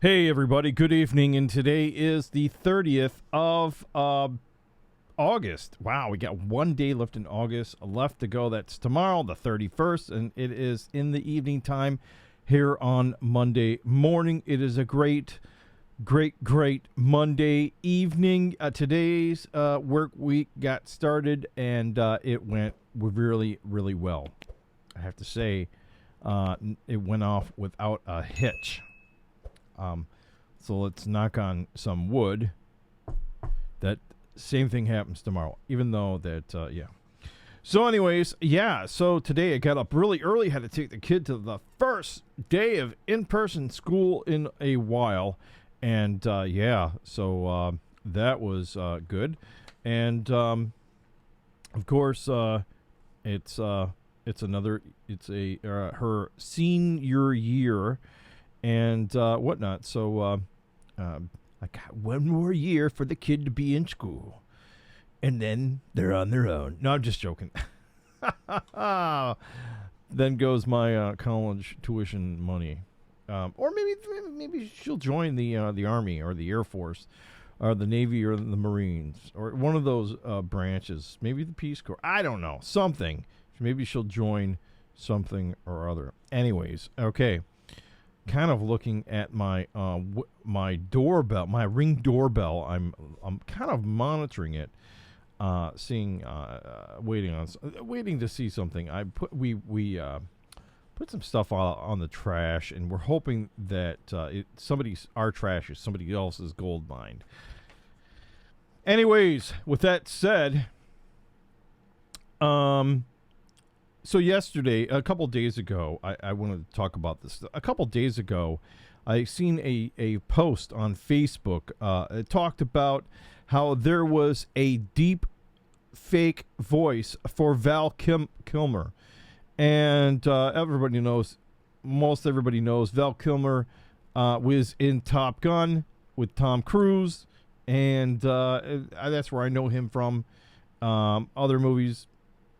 Hey everybody, good evening, and today is the 30th of August. Wow, we got 1 day left in August, left to go. That's tomorrow, the 31st, and it is in the evening time here on Monday morning. It is a great Monday evening. Today's work week got started, and it went really well. I have to say, it went off without a hitch. So let's knock on some wood. That same thing happens tomorrow, even though that, yeah. So anyways, yeah, so today I got up really early, had to take the kid to the first day of in-person school in a while. And, yeah, so that was good. And, of course, it's her senior year and whatnot. So I got one more year for the kid to be in school, and then they're on their own. No, I'm just joking. Then goes my college tuition money, or maybe she'll join the Army or the Air Force, or the Navy or the Marines, or one of those branches. Maybe the Peace Corps. I don't know, something. Maybe she'll join something or other. Anyways, okay. Kind of looking at my my doorbell, my Ring doorbell. I'm kind of monitoring it, seeing, waiting to see something. We put some stuff on the trash, and we're hoping that our trash is somebody else's gold mine. Anyways, with that said, so yesterday, a couple days ago, I wanted to talk about this. A couple days ago, I seen a post on Facebook. It talked about how there was a deep fake voice for Val Kilmer. And most everybody knows Val Kilmer was in Top Gun with Tom Cruise. And that's where I know him from. Other movies,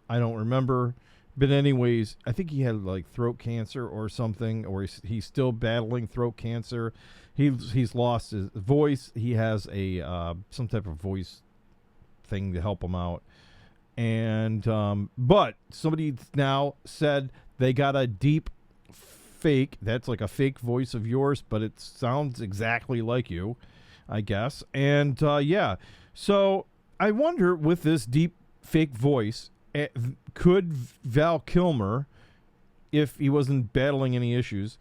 I don't remember. But anyways, I think he had like throat cancer or something, or he's still battling throat cancer. He's lost his voice. He has a some type of voice thing to help him out. And but somebody now said they got a deep fake. That's like a fake voice of yours, but it sounds exactly like you, I guess. And yeah, so I wonder, with this deep fake voice, could Val Kilmer, if he wasn't battling any issues,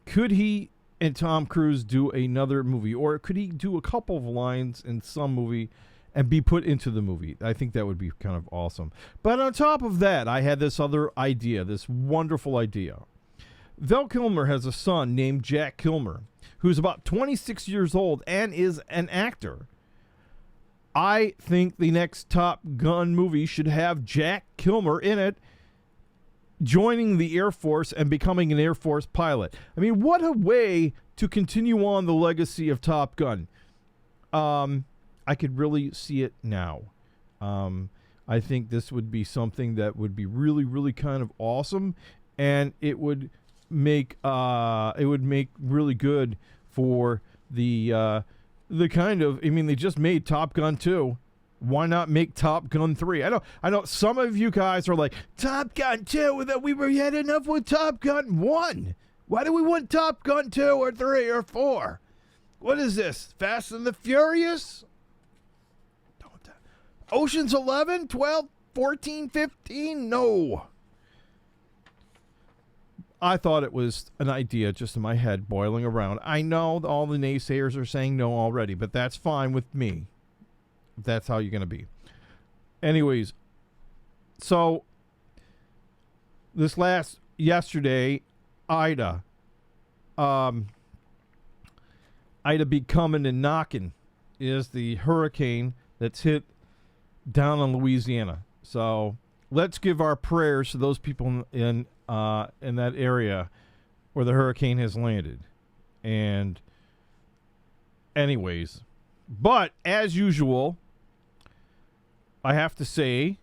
could he and Tom Cruise do another movie? Or could he do a couple of lines in some movie and be put into the movie? I think that would be kind of awesome. But on top of that, I had this other idea, this wonderful idea. Val Kilmer has a son named Jack Kilmer, who's about 26 years old and is an actor. I think the next Top Gun movie should have Jack Kilmer in it, joining the Air Force and becoming an Air Force pilot. I mean, what a way to continue on the legacy of Top Gun. I could really see it now. I think this would be something that would be really kind of awesome, and it would make really good for the kind of, I mean, they just made Top Gun 2. Why not make Top Gun 3? I know some of you guys are like, Top Gun 2, that we had enough with Top Gun 1. Why do we want Top Gun 2 or 3 or 4? What is this? Fast and the Furious? Ocean's 11, 12, 14, 15? No. I thought it was an idea just in my head boiling around. I know all the naysayers are saying no already, but that's fine with me. If that's how you're going to be. Anyways, so yesterday, Ida be coming and knocking is the hurricane that's hit down on Louisiana. So let's give our prayers to those people in that area where the hurricane has landed. And anyways, but as usual, I have to say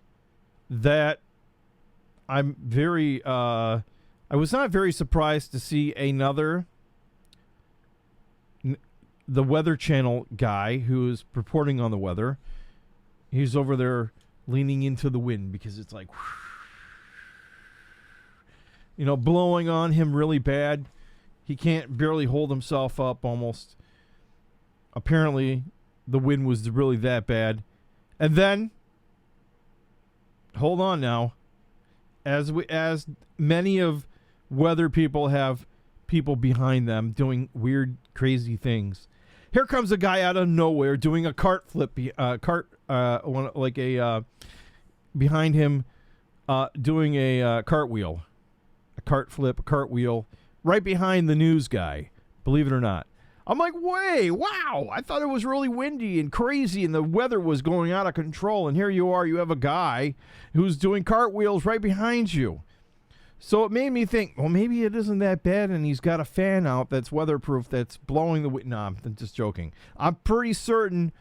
that I was not very surprised to see another the Weather Channel guy who is reporting on the weather, he's over there leaning into the wind because it's like, blowing on him really bad. He can't barely hold himself up almost. Apparently, the wind was really that bad. And then, hold on now, as many of weather people have people behind them doing weird, crazy things. Here comes a guy out of nowhere doing a cart flip, behind him, doing a cartwheel, a cart flip, a cartwheel, right behind the news guy. Believe it or not. I'm like, wow, I thought it was really windy and crazy and the weather was going out of control. And here you are, you have a guy who's doing cartwheels right behind you. So it made me think, well, maybe it isn't that bad, and he's got a fan out that's weatherproof that's blowing the wind. No, I'm just joking. I'm pretty certain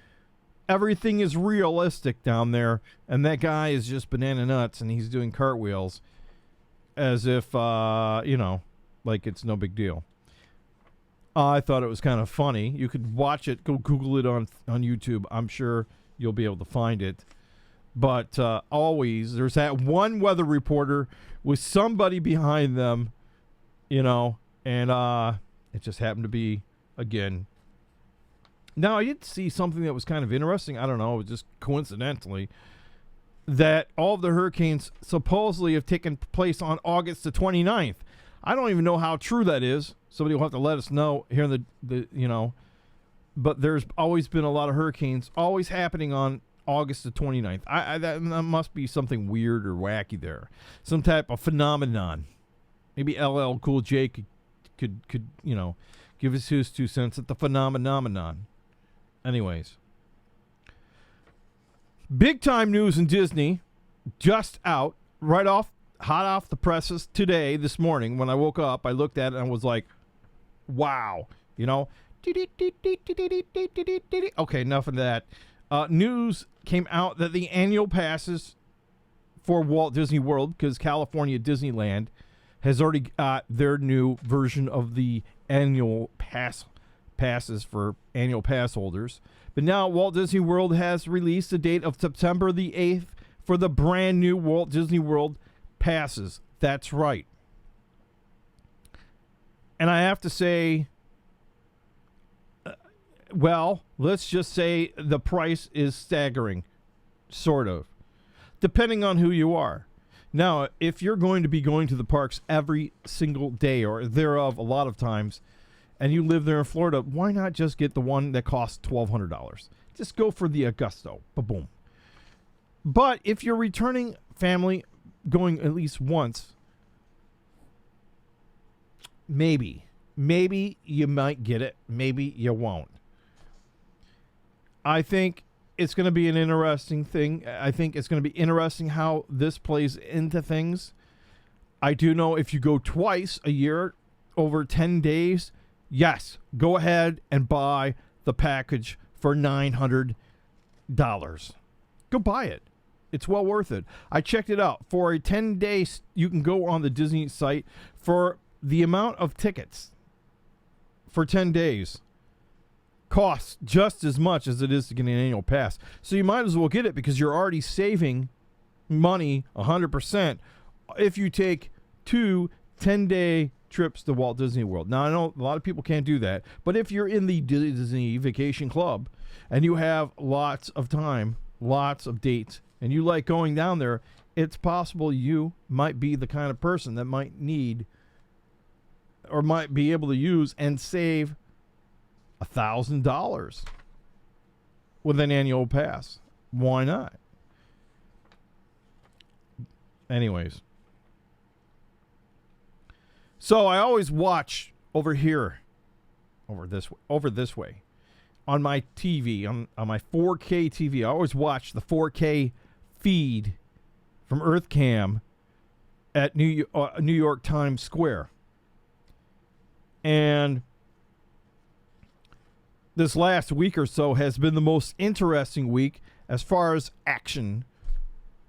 everything is realistic down there, and that guy is just banana nuts, and he's doing cartwheels as if, like it's no big deal. I thought it was kind of funny. You could watch it. Go Google it on YouTube. I'm sure you'll be able to find it. But always, there's that one weather reporter with somebody behind them, and it just happened to be, again. Now, I did see something that was kind of interesting. I don't know, just coincidentally, that all of the hurricanes supposedly have taken place on August the 29th. I don't even know how true that is. Somebody will have to let us know here in the But there's always been a lot of hurricanes always happening on August the 29th. That must be something weird or wacky there. Some type of phenomenon. Maybe LL Cool J could give us his 2 cents at the phenomenon. Anyways. Big time news in Disney. Just out. Hot off the presses today, this morning. When I woke up, I looked at it and I was like, wow. Okay, enough of that. News came out that the annual passes for Walt Disney World, because California Disneyland has already got their new version of the annual passes for annual pass holders. But now Walt Disney World has released the date of September the 8th for the brand new Walt Disney World passes. That's right. And I have to say, let's just say the price is staggering, sort of, depending on who you are. Now, if you're going to be going to the parks every single day or thereof a lot of times, and you live there in Florida, why not just get the one that costs $1,200? Just go for the Augusto. Ba-boom. But if you're returning family, going at least once, maybe you might get it. Maybe you won't. I think it's going to be an interesting thing. I think it's going to be interesting how this plays into things. I do know if you go twice a year over 10 days, yes, go ahead and buy the package for $900. Go buy it. It's well worth it. I checked it out. For a 10 days, you can go on the Disney site for the amount of tickets for 10 days. Costs just as much as it is to get an annual pass. So you might as well get it because you're already saving money 100% if you take 2 10-day trips to Walt Disney World. Now, I know a lot of people can't do that, but if you're in the Disney Vacation Club and you have lots of time, lots of dates, and you like going down there, it's possible you might be the kind of person that might need or might be able to use and save $1,000 with an annual pass. Why not? Anyways. So I always watch over this way on my TV, on my 4K TV. I always watch the 4K feed from EarthCam at New York Times Square. And this last week or so has been the most interesting week as far as action,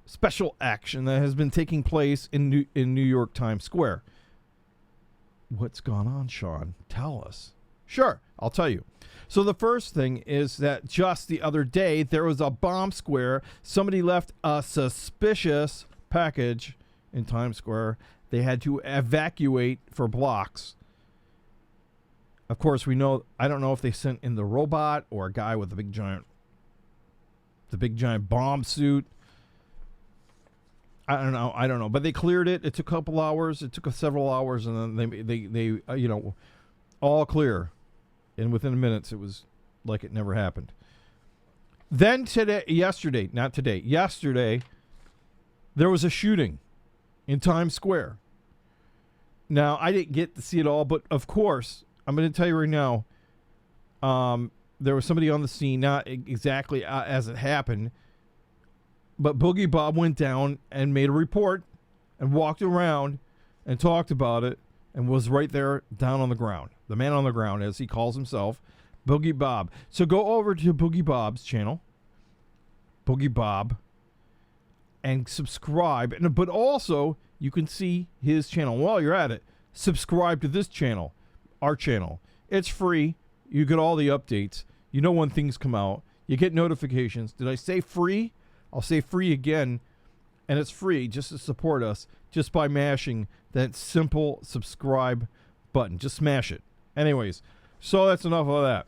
special action that has been taking place in New York Times Square. What's gone on, Sean? Tell us. Sure, I'll tell you. So the first thing is that just the other day, there was a bomb square. Somebody left a suspicious package in Times Square. They had to evacuate for blocks. Of course, we know, I don't know if they sent in the robot or a guy with the big giant bomb suit. I don't know. But they cleared it. It took a couple hours. It took several hours, and then they all clear. And within minutes, it was like it never happened. Then yesterday, there was a shooting in Times Square. Now, I didn't get to see it all, but of course, I'm going to tell you right now, there was somebody on the scene, not exactly as it happened, but Boogie Bob went down and made a report and walked around and talked about it and was right there down on the ground. The man on the ground, as he calls himself, Boogie Bob. So go over to Boogie Bob's channel, Boogie Bob, and subscribe. But also, you can see his channel. While you're at it, subscribe to this channel, our channel. It's free. You get all the updates. You know when things come out. You get notifications. Did I say free? I'll say free again. And it's free just to support us just by mashing that simple subscribe button. Just smash it. Anyways, so that's enough of that.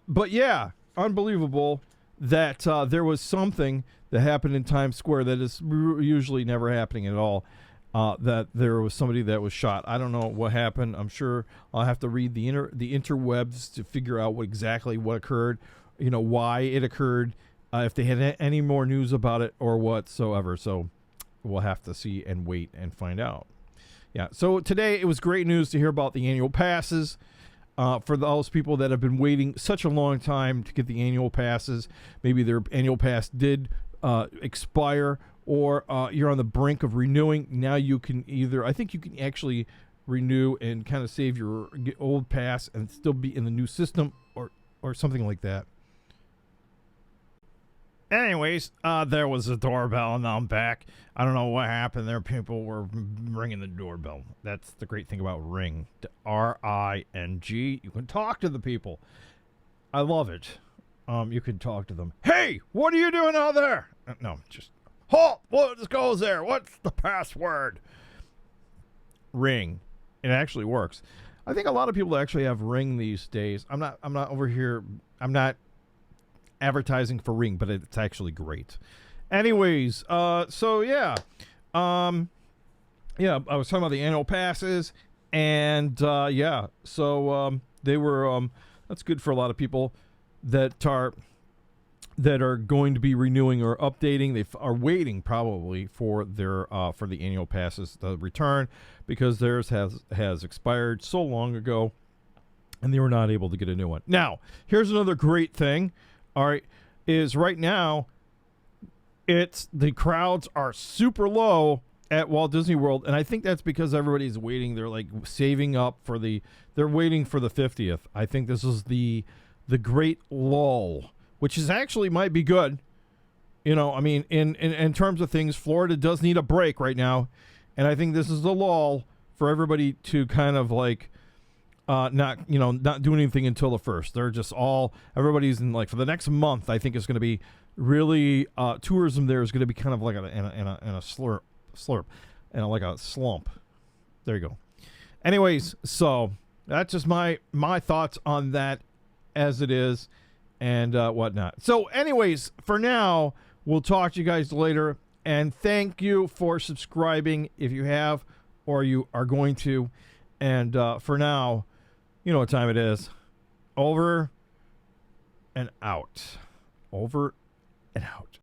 But yeah, unbelievable that there was something that happened in Times Square that is usually never happening at all. That there was somebody that was shot. I don't know what happened. I'm sure I'll have to read the interwebs to figure out exactly what occurred, why it occurred, if they had any more news about it or whatsoever. So we'll have to see and wait and find out. Yeah. So today it was great news to hear about the annual passes. For those people that have been waiting such a long time to get the annual passes, maybe their annual pass did expire, or you're on the brink of renewing. Now you can I think you can actually renew and kind of save your old pass and still be in the new system or something like that. Anyways, there was a doorbell, and now I'm back. I don't know what happened there. People were ringing the doorbell. That's the great thing about Ring. R-I-N-G. You can talk to the people. I love it. You can talk to them. Hey, what are you doing out there? No, just, halt! What goes there? What's the password? Ring. It actually works. I think a lot of people actually have Ring these days. I'm not over here. I'm not advertising for Ring, but it's actually great. Anyways, so yeah. I was talking about the annual passes, and so they were that's good for a lot of people that are going to be renewing or updating. They are waiting probably for their for the annual passes to return, because theirs has expired so long ago and they were not able to get a new one. Now, here's another great thing. All right, is right now the crowds are super low at Walt Disney World, and I think that's because everybody's waiting. They're like saving up they're waiting for the 50th. I think this is the great lull, which is actually might be good. I mean, in terms of things, Florida does need a break right now, and I think this is the lull for everybody to kind of like not do anything until the 1st. They're just everybody's in, like, for the next month. I think it's going to be really tourism there is going to be kind of like in a slurp and like a slump. There you go. Anyways, so that's just my thoughts on that as it is and whatnot. So anyways, for now, we'll talk to you guys later, and thank you for subscribing if you have or you are going to. And for now, you know what time it is. Over and out. Over and out.